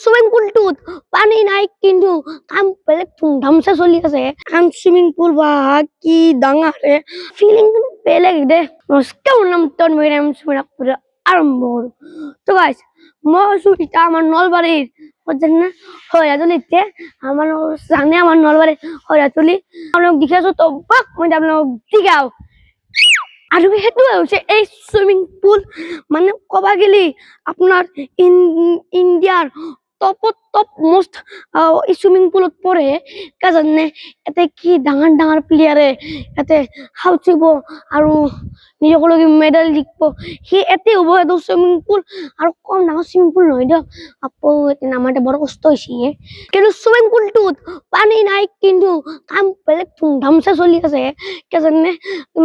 swimming পুলটোত পানী নাই কিন্তু কাম বেলেগ ধুমধামচে চলি আছে কাম সুইমিং পুল বা কি ডাঙৰ ফিলিং বেলেগ দে নমস্কাৰ নাম তন্ময়ৰাম সুমিৰাপুৰা আৰম্ভ কৰো তো গাইস মই আছো এটা আমাৰ নলবাৰীৰ জানে হয়াতলিতে আমাৰ জানে আমাৰ নলবাৰীৰ হয়াতলি আপোনাক দেখাইছো তো বাক মই আপোনাক দেখাও আৰু হেতু হৈছে এই সুইমিং পুল মানে কবা গেলি আপোনাৰ ইন্ডিয়াৰ টপ মোস্ট সুইমিং পুলত পৰে কাজনে এতে কি ডাঙৰ প্লেয়াৰে এতে হাউচিব আৰু নিজকলগি মেডেল জিকব হি এতে হ'ব এটো সুইমিং পুল আৰু কম ডাঙৰ সুইমিং পুল নহয় দিয়ক আপো এতে নামাতে বড় কষ্ট হৈছে কিন্তু সুইমিং পুলটোত পানী নাই কিন্তু কাম বেলেগ ধুমধামচে চলি আছে কাজনে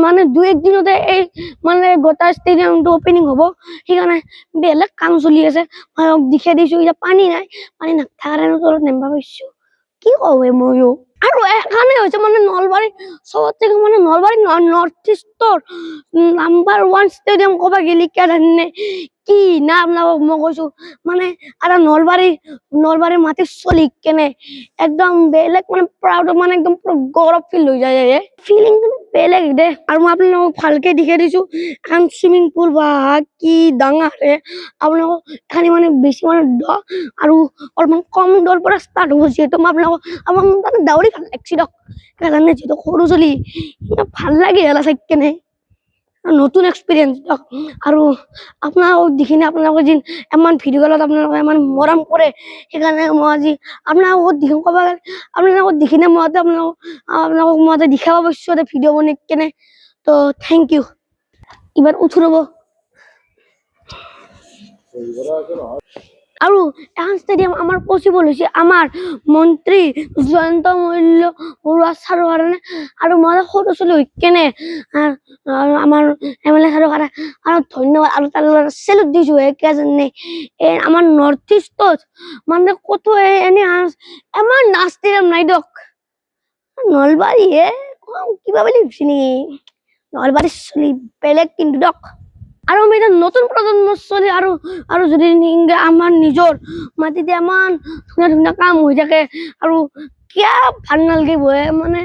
মানে দুই এক দিনতে এই মানে গোটা স্টেডিয়ামটো ওপেনিং হ'ব সেইকাৰণে বেলেগ কাম চলি আছে মই দেখাই দিছো এতিয়া পানী নাই পানী নাথাকাৰ তলত নেমবা পাইছো কি কওৱে ময়ো আৰু এখানে হৈছে মানে নলবাৰী সবতকে মানে নলবাৰী নৰ্থ ইষ্টৰ নাম্বাৰ 1 স্টেডিয়াম কবা গেলি কাৰণে কি নাম মই কৈছো মানে আৰু নলবাৰী মাটি চলি কেনে একদম বেলেগ মানে প্ৰাউড মানে একদম গৌৰৱ ফিল হৈ যায় ফিলিং বেলেগ দে আৰু মই আপোনালোকক ভালকে দেখাই দিছো এখন সুইমিং পুল বা কি ডাঙৰ আপোনালোকক এখানে মানে বেছি মানে দ আৰু অলপমান কম দৰ পৰা ষ্টাৰ্ট হ'ব যিহেতু মই আপোনাক দাউৰি ভাল লাগছি দক কাৰণে যিহেতু সৰু চলি ভাল লাগে এলা চাই কেনে নতুন এক্সপিৰিয়েন্স দক আৰু আপোনালোকক দেখিনে আপোনালোকে যেন এমান ভিডিঅ' কলত আপোনালোকে এমান মৰম কৰে সেইকাৰণে মই আজি আপোনালোকক দেখিম ক'ব গ'লে আপোনালোকক দেখিনে মই আপোনালোকক মই দেখাব পাৰিছো ভিডিঅ' বনাই কেনে তো থেংক ইউ এবাৰ উঠো ৰ'ব আৰু এখন ষ্টেডিয়াম আমাৰ পচিবল হৈছে আমাৰ মন্ত্ৰী জয়ন্ত মল্য বৰুৱা ছাৰৰ কাৰণে আৰু মই সৰু চলি হৈ কেনে আমাৰ এমএলএ ছাৰৰ কাৰণে আৰু ধন্যবাদ আৰু তাৰ চেলুট দিছো একেজনে আমাৰ নৰ্থ ইষ্টত মানে কতো এনে এমান ষ্টেডিয়াম নাই দক নলবাৰী কিবা বুলি ভাবিছি নেকি নলবাৰী চলি বেলেগ কিন্তু দক আৰু আমি এটা নতুন প্ৰজন্মৰ চলি আৰু যদি আমাৰ নিজৰ মাটিতে ইমান ধুনীয়া কাম হৈ থাকে আৰু কিয় ভাল নালাগিব মানে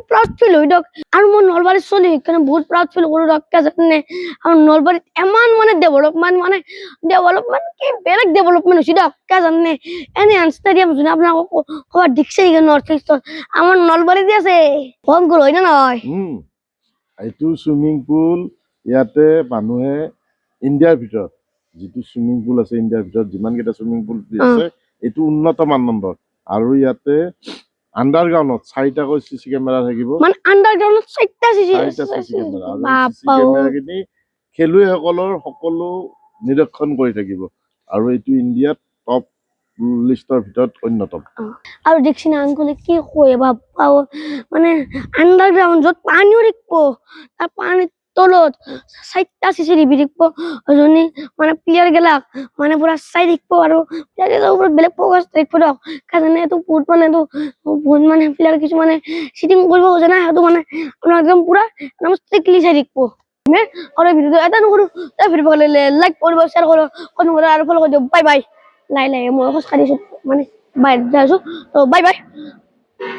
প্ৰাউড ফিল হৈ দিয়ক আৰু মই নলবাৰীত চলি সেইকাৰণে বহুত প্ৰাউড ফিল কৰো দিয়ক জানে আৰু নলবাৰীত ইমান মানে ডেভেলপমেণ্ট কি বেলেগ ডেভেলপমেণ্ট হৈছে দিয়ক জানে এনে ষ্টেডিয়াম যোনে আপোনালোকক ক'ৰবাত দেখিছে নেকি নৰ্থ ইষ্টত আমাৰ নলবাৰীতে আছে কম গ'ল হয় নে নহয় এইটো সুইমিং পুল ইয়াতে মানুহে ইণ্ডিয়াৰ ভিতৰত যিটো সুইমিং পুল আছে ইণ্ডিয়াৰ ভিতৰত যিমানকেইটা সুইমিং পুল আছে এইটো উন্নত মানদণ্ডৰ আৰু ইয়াতে আণ্ডাৰগ্ৰাউণ্ডত 4টাকৈ চিচি কেমেৰা থাকিব মানে আণ্ডাৰগ্ৰাউণ্ডত 4টা চিচি কেমেৰা আৰু চিচি কেমেৰাখিনি খেলুৱৈসকলৰ সকলো নিৰীক্ষণ কৰি থাকিব আৰু এইটো ইণ্ডিয়াত টপ লিষ্টৰ ভিতৰত অন্যতম আৰু দেখছিনা আংকলে কি কয় বাপ্পা মানে আণ্ডাৰগ্ৰাউণ্ড য'ত পানীও দেখিব তাৰ পানীৰ তলত 4টা চিচি টিভি দেখিব জনী মানে প্লেয়াৰ গেলাক মানে পুৰা চাই দেখিব আৰু প্লেয়াৰ গেলাৰ ওপৰত বেলেগ ফ'কাছ দেখিব দিয়ক কাৰণ এইটো বহুত মানে প্লেয়াৰ কিছুমানে চিটিং কৰিব খোজে না সেইটো মানে একদম পুৰা একদম ষ্ট্ৰিক্টলি চাই দেখিব আৰু ভিডিঅ'টো এটা নকৰো তাৰ ভিডিঅ' লাইক কৰিব শ্বেয়াৰ কৰিব আৰু ফ'ল' কৰি দিয়ক বাই বাই লাই মই খোজ কাঢ়িছো মানে বাই যাইছো তো বাই বাই